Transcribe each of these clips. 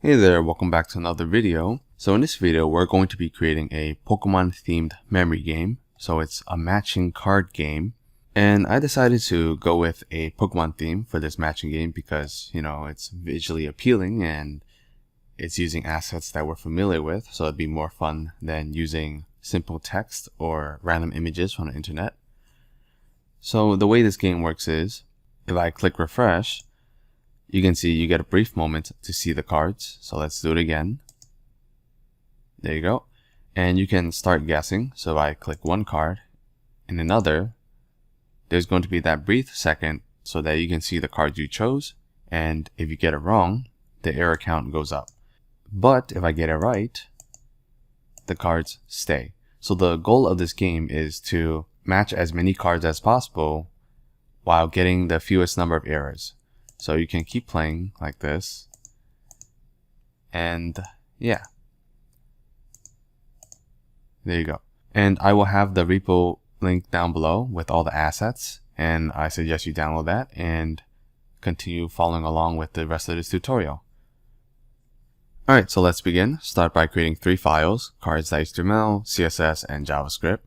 Hey there, welcome back to another video. So in this video, we're going to be creating a Pokemon themed memory game. So it's a matching card game. And I decided to go with a Pokemon theme for this matching game because, it's visually appealing and it's using assets that we're familiar with. So it'd be more fun than using simple text or random images from the internet. So the way this game works is, if I click refresh, you can see you get a brief moment to see the cards. So let's do it again. There you go. And you can start guessing. So if I click one card and another, there's going to be that brief second so that you can see the cards you chose. And if you get it wrong, the error count goes up. But if I get it right, the cards stay. So the goal of this game is to match as many cards as possible while getting the fewest number of errors. So you can keep playing like this. And yeah. There you go. And I will have the repo link down below with all the assets. And I suggest you download that and continue following along with the rest of this tutorial. Alright, so let's begin. Start by creating 3 files, cards.html, CSS, and JavaScript.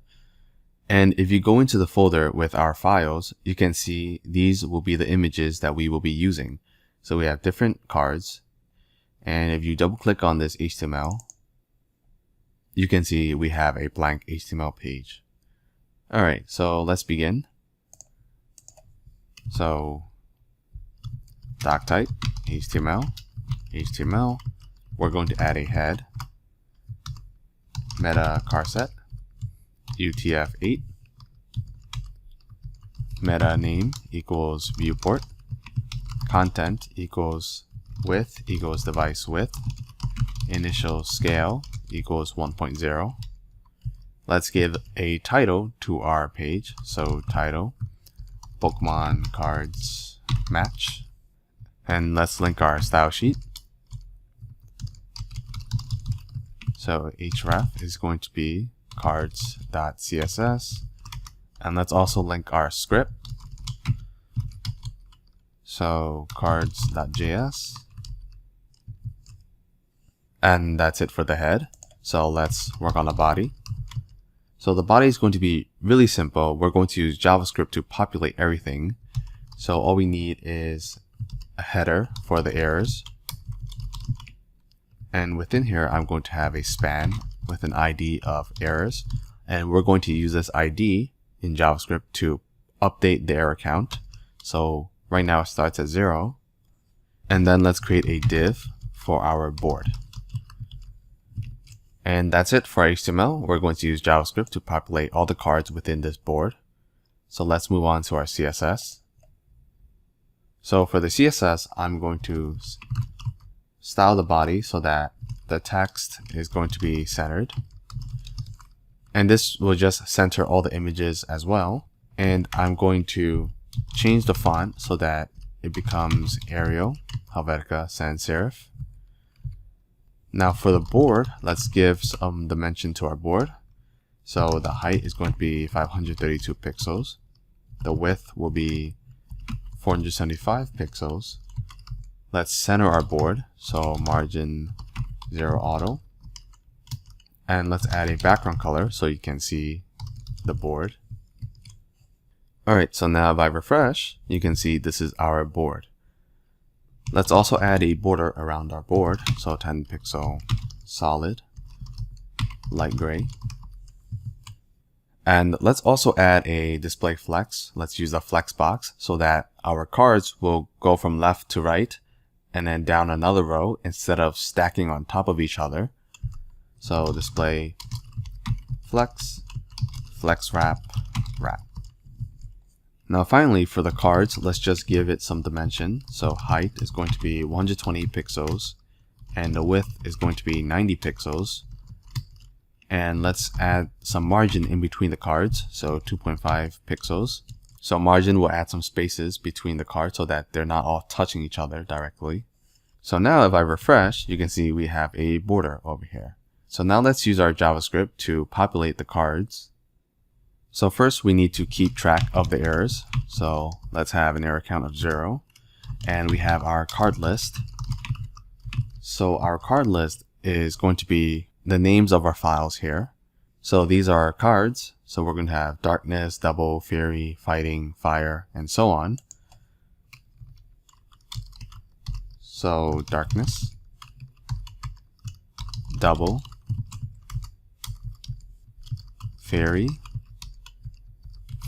And if you go into the folder with our files, you can see these will be the images that we will be using. So we have different cards. And if you double click on this HTML, you can see we have a blank HTML page. Alright, so let's begin. So doc type, HTML. We're going to add a head, meta charset, UTF-8, meta name equals viewport, content equals width equals device width, initial scale equals 1.0. Let's give a title to our page. So title, Pokemon cards match. And let's link our style sheet. So href is going to be cards.css, and let's also link our script. So cards.js, and that's it for the head. So let's work on the body. So the body is going to be really simple. We're going to use JavaScript to populate everything. So all we need is a header for the errors, and within here I'm going to have a span with an ID of errors, and we're going to use this ID in JavaScript to update the error count. So right now it starts at 0, and then let's create a div for our board. And that's it for HTML. We're going to use JavaScript to populate all the cards within this board. So let's move on to our CSS. So for the CSS, I'm going to style the body so that the text is going to be centered, and this will just center all the images as well. And I'm going to change the font so that it becomes Arial, Helvetica, Sans Serif. Now for the board, let's give some dimension to our board. So the height is going to be 532 pixels. The width will be 475 pixels. Let's center our board, so margin 0 auto. And let's add a background color so you can see the board. Alright, so now if I refresh, you can see this is our board. Let's also add a border around our board, so 10 pixel solid, light gray. And let's also add a display flex. Let's use a flex box so that our cards will go from left to right and then down another row instead of stacking on top of each other. So display flex, flex wrap. Now finally for the cards, let's just give it some dimension. So height is going to be 120 pixels and the width is going to be 90 pixels. And let's add some margin in between the cards, so 2.5 pixels. So margin will add some spaces between the cards so that they're not all touching each other directly. So now if I refresh, you can see we have a border over here. So now let's use our JavaScript to populate the cards. So first we need to keep track of the errors. So let's have an error count of 0. And we have our card list. So our card list is going to be the names of our files here. So these are our cards. So we're going to have darkness, double, fury, fighting, fire, and so on. So darkness, double, fury,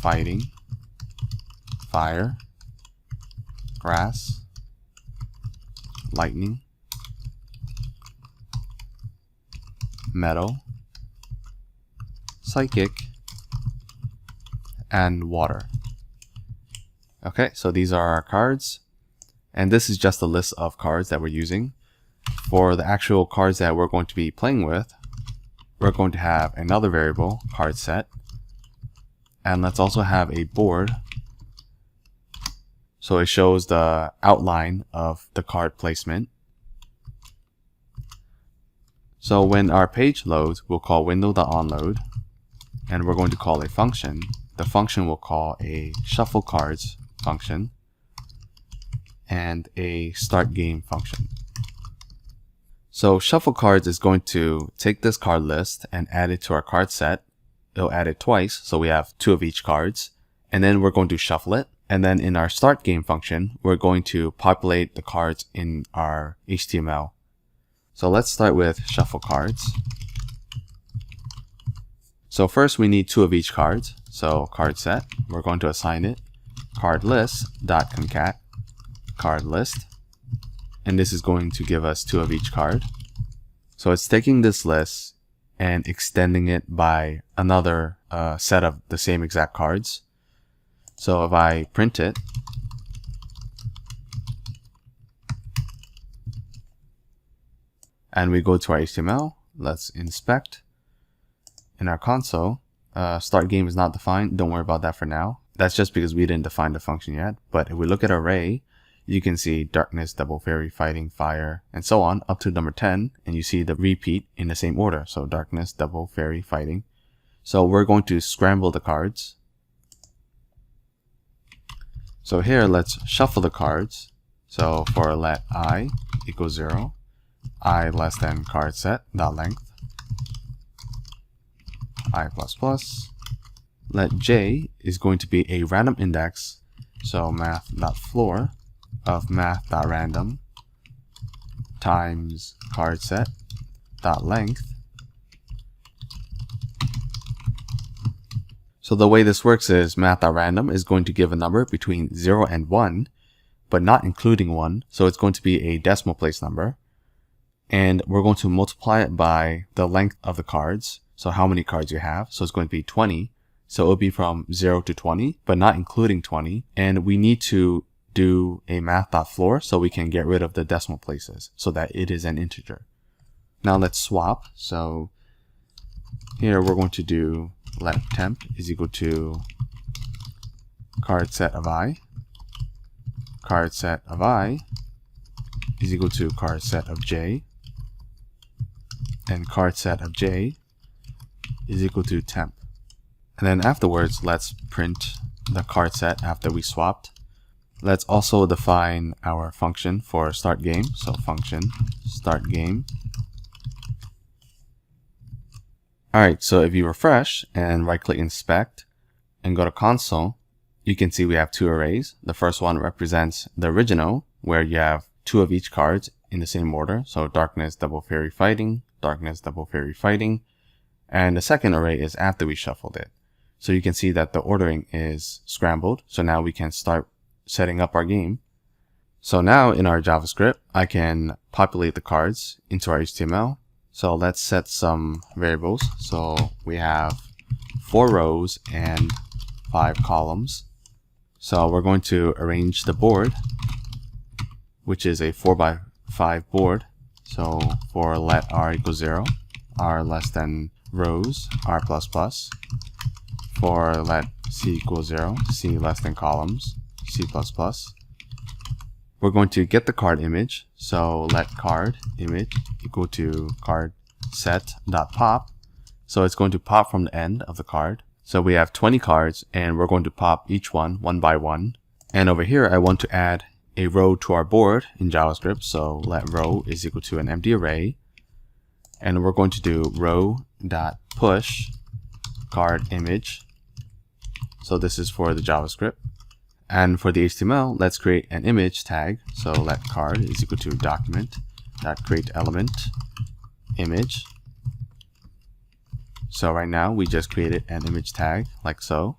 fighting, fire, grass, lightning, metal, psychic, and water. Okay, so these are our cards, and this is just a list of cards that we're using. For the actual cards that we're going to be playing with, we're going to have another variable, card set, and let's also have a board so it shows the outline of the card placement. So when our page loads, we'll call window.onload, and we're going to call a function. The function will call a shuffle cards function and a start game function. So shuffle cards is going to take this card list and add it to our card set. It'll add it twice, so we have 2 of each cards, and then we're going to shuffle it. And then in our start game function, we're going to populate the cards in our HTML. So let's start with shuffle cards. So first we need 2 of each cards. So card set, we're going to assign it cardList.concat cardList, and this is going to give us 2 of each card. So it's taking this list and extending it by another set of the same exact cards. So if I print it, and we go to our HTML, let's inspect. In our console, start game is not defined. Don't worry about that for now. That's just because we didn't define the function yet. But if we look at array, you can see darkness, double, fury, fighting, fire, and so on up to number 10, and you see the repeat in the same order. So darkness, double, fury, fighting. So we're going to scramble the cards. So here, let's shuffle the cards. So for let I equals 0, I less than card set dot length, I plus plus. Let j is going to be a random index. So math.floor of math.random times card set dot length. So the way this works is math.random is going to give a number between 0 and 1, but not including 1. So it's going to be a decimal place number. And we're going to multiply it by the length of the cards. So how many cards you have. So it's going to be 20. So it'll be from 0 to 20, but not including 20. And we need to do a math.floor so we can get rid of the decimal places so that it is an integer. Now let's swap. So here we're going to do let temp is equal to card set of I. Card set of I is equal to card set of j. And card set of j is equal to temp. And then afterwards, let's print the card set after we swapped. Let's also define our function for start game. So function start game. Alright, so if you refresh and right click inspect and go to console, you can see we have 2 arrays. The first one represents the original, where you have 2 of each cards in the same order. So darkness, double, fury, fighting, darkness, double, fury, fighting. And the second array is after we shuffled it. So you can see that the ordering is scrambled. So now we can start setting up our game. So now in our JavaScript, I can populate the cards into our HTML. So let's set some variables. So we have 4 rows and 5 columns. So we're going to arrange the board, which is a 4x5 board. So for let r equals 0, r less than rows, r plus plus. For let c equals 0, c less than columns, c plus plus. We're going to get the card image. So let card image equal to card set.pop. So it's going to pop from the end of the card. So we have 20 cards and we're going to pop each one by one. And over here, I want to add a row to our board in JavaScript. So let row is equal to an empty array. And we're going to do row.push card image. So this is for the JavaScript. And for the HTML, let's create an image tag. So let card is equal to document.createElement image. So right now we just created an image tag like so.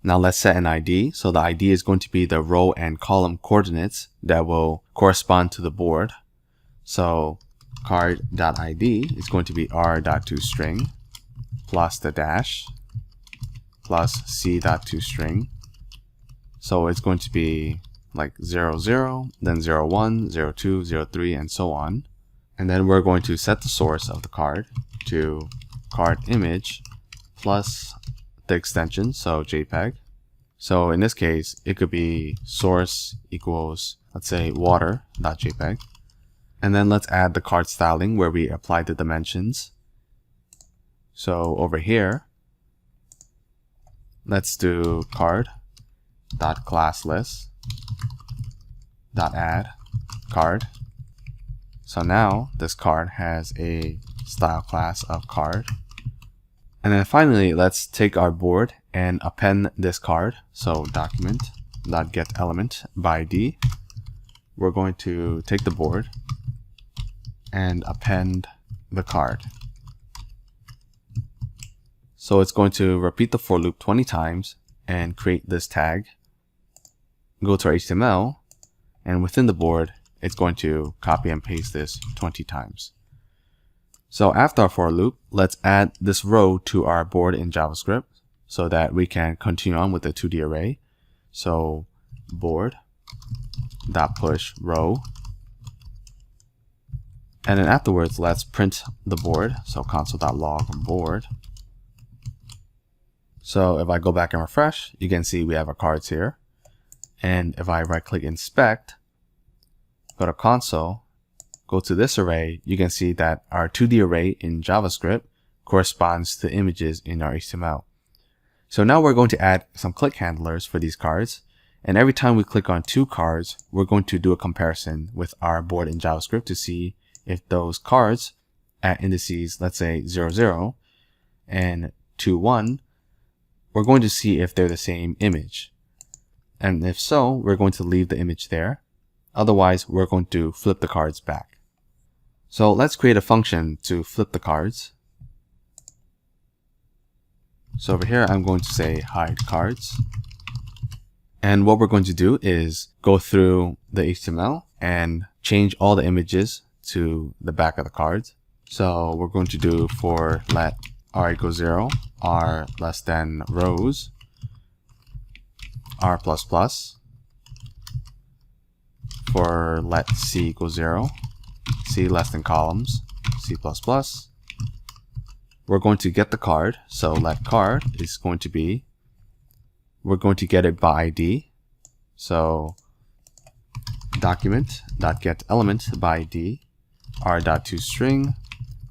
Now let's set an ID. So the ID is going to be the row and column coordinates that will correspond to the board. So card.id is going to be r.toString plus the dash plus c.toString. So it's going to be like 00, then 01, 02, 03, and so on. And then we're going to set the source of the card to card image plus the extension, so JPEG. So in this case, it could be source equals, let's say, water.jpg. And then let's add the card styling where we apply the dimensions. So over here, let's do card.classlist.add card. So now this card has a style class of card. And then finally, let's take our board and append this card. So document.getElementById. We're going to take the board and append the card. So it's going to repeat the for loop 20 times and create this tag. Go to our HTML, and within the board, it's going to copy and paste this 20 times. So after our for loop, let's add this row to our board in JavaScript so that we can continue on with the 2D array. So board.push row. And then afterwards, let's print the board. So console.log board. So if I go back and refresh, you can see we have our cards here. And if I right click inspect, go to console, go to this array, you can see that our 2D array in JavaScript corresponds to images in our HTML. So now we're going to add some click handlers for these cards. And every time we click on two cards, we're going to do a comparison with our board in JavaScript to see if those cards at indices, let's say 00 and 21, we're going to see if they're the same image. And if so, we're going to leave the image there. Otherwise, we're going to flip the cards back. So let's create a function to flip the cards. So over here, I'm going to say hide cards. And what we're going to do is go through the HTML and change all the images to the back of the cards. So we're going to do for let r equals 0, r less than rows, r++. For let c equals 0, c less than columns, c++. We're going to get the card. So let card is going to be, we're going to get it by ID. So document.getElementById r.toString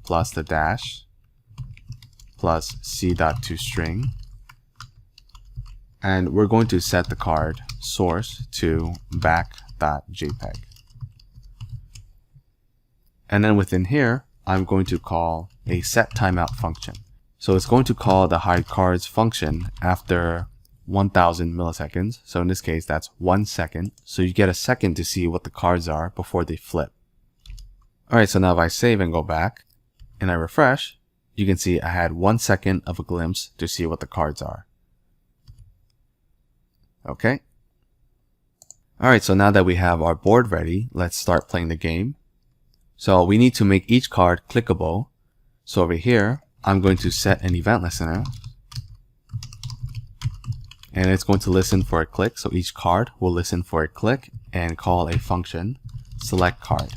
plus the dash plus c.toString. And we're going to set the card source to back.jpg. And then within here, I'm going to call a setTimeout function. So it's going to call the hide cards function after 1000 milliseconds. So in this case, that's 1 second. So you get a second to see what the cards are before they flip. Alright, so now if I save and go back and I refresh, you can see I had 1 second of a glimpse to see what the cards are. Okay. Alright, so now that we have our board ready, let's start playing the game. So we need to make each card clickable. So over here, I'm going to set an event listener. And it's going to listen for a click. So each card will listen for a click and call a function, select card.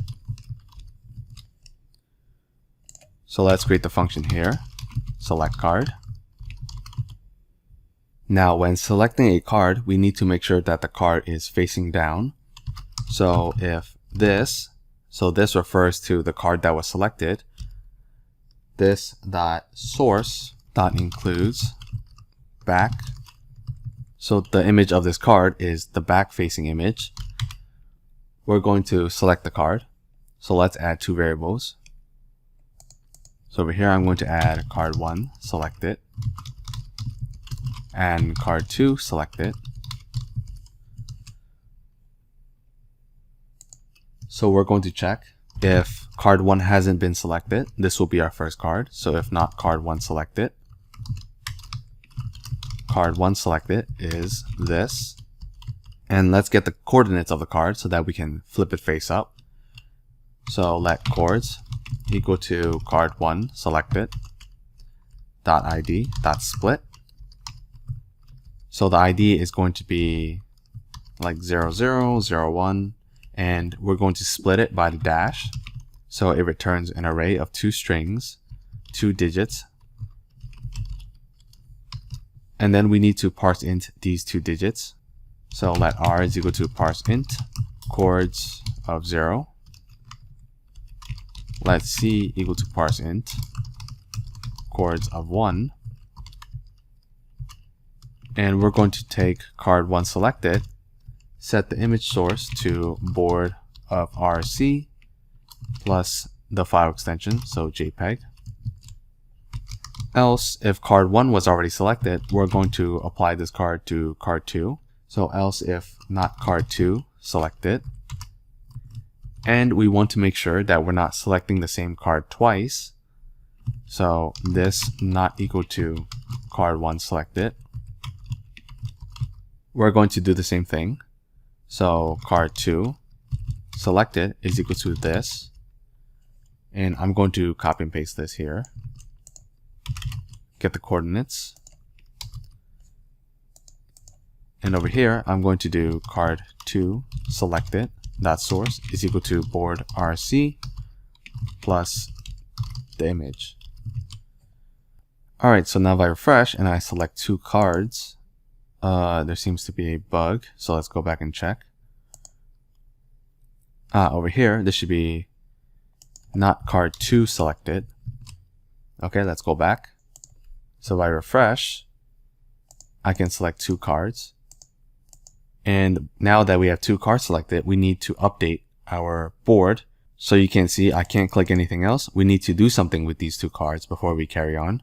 So let's create the function here, select card. Now when selecting a card, we need to make sure that the card is facing down. So if this, so this refers to the card that was selected, this dot source dot includes back. So the image of this card is the back facing image. we're going to select the card. So let's add two variables. So over here, I'm going to add card1, select it, and card2, select it. So we're going to check if card1 hasn't been selected. This will be our first card. So if not card1 selected, card1 selected is this. And let's get the coordinates of the card so that we can flip it face up. So let chords equal to card1 selected dot ID dot split. So the ID is going to be like 0001, and we're going to split it by the dash. So it returns an array of two strings, 2 digits. And then we need to parse int these 2 digits. So let r is equal to parse int chords of 0. Let c equal to parse int chords of 1. And we're going to take card1 selected, set the image source to board of rc plus the file extension, so JPEG. Else, if card1 was already selected, we're going to apply this card to card2. So else if not card2 selected. And we want to make sure that we're not selecting the same card twice. So this not equal to card1 selected. We're going to do the same thing. So card2 selected is equal to this. And I'm going to copy and paste this here. Get the coordinates. And over here, I'm going to do card2 selected dot source is equal to board rc plus the image. Alright, so now if I refresh and I select 2 cards, there seems to be a bug. So let's go back and check. Over here, this should be not card2 selected. Okay, let's go back. So if I refresh, I can select 2 cards. And now that we have 2 cards selected, we need to update our board. So you can see I can't click anything else. We need to do something with these 2 cards before we carry on.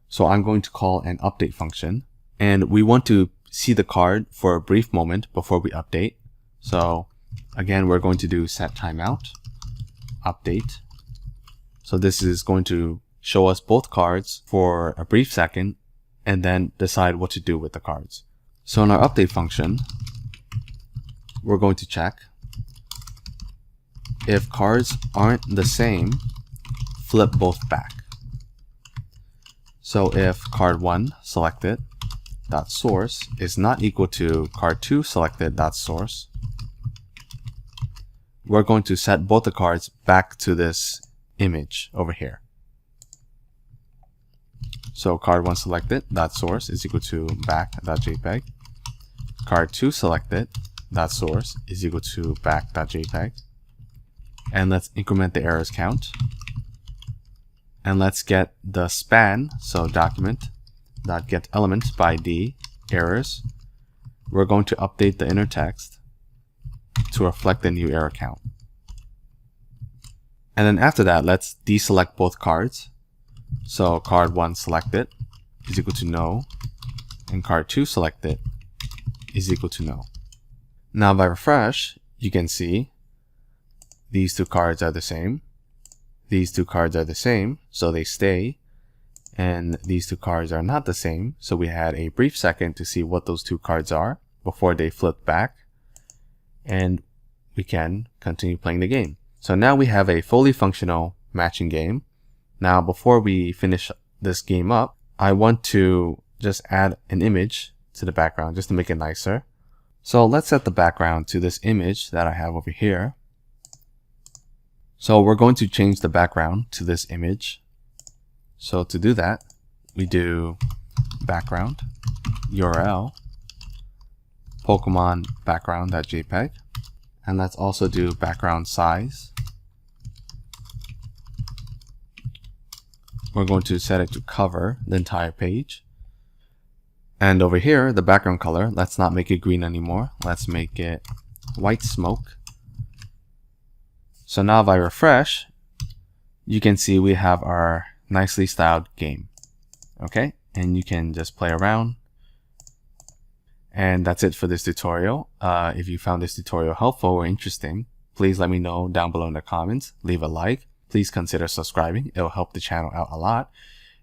So I'm going to call an update function. And we want to see the card for a brief moment before we update. So again, we're going to do set timeout, update. So this is going to show us both cards for a brief second and then decide what to do with the cards. So in our update function, we're going to check if cards aren't the same, flip both back. So if card1 selected dot source is not equal to card2 selected dot source, we're going to set both the cards back to this image over here. So card1 selected dot source is equal to back.jpg. Card2 selected dot source is equal to back.jpg. And let's increment the errors count. And let's get the span, so document.getElement by D errors. We're going to update the inner text to reflect the new error count. And then after that, let's deselect both cards. So card1 selected is equal to no, and card2 selected is equal to no. Now if I refresh, you can see these 2 cards are the same. These 2 cards are the same, so they stay. And these 2 cards are not the same, so we had a brief second to see what those 2 cards are before they flip back. And we can continue playing the game. So now we have a fully functional matching game. Now before we finish this game up, I want to just add an image to the background just to make it nicer. So let's set the background to this image that I have over here. So we're going to change the background to this image. So to do that, we do background URL Pokemon background.jpg, and let's also do background size. We're going to set it to cover the entire page. And over here, the background color, let's not make it green anymore. Let's make it white smoke. So now if I refresh, you can see we have our nicely styled game. Okay, and you can just play around. And that's it for this tutorial. If you found this tutorial helpful or interesting, please let me know down below in the comments. Leave a like. Please consider subscribing. It'll help the channel out a lot.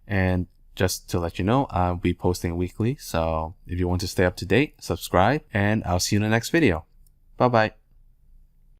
And just to let you know, I'll be posting weekly. So if you want to stay up to date, subscribe, and I'll see you in the next video. Bye-bye.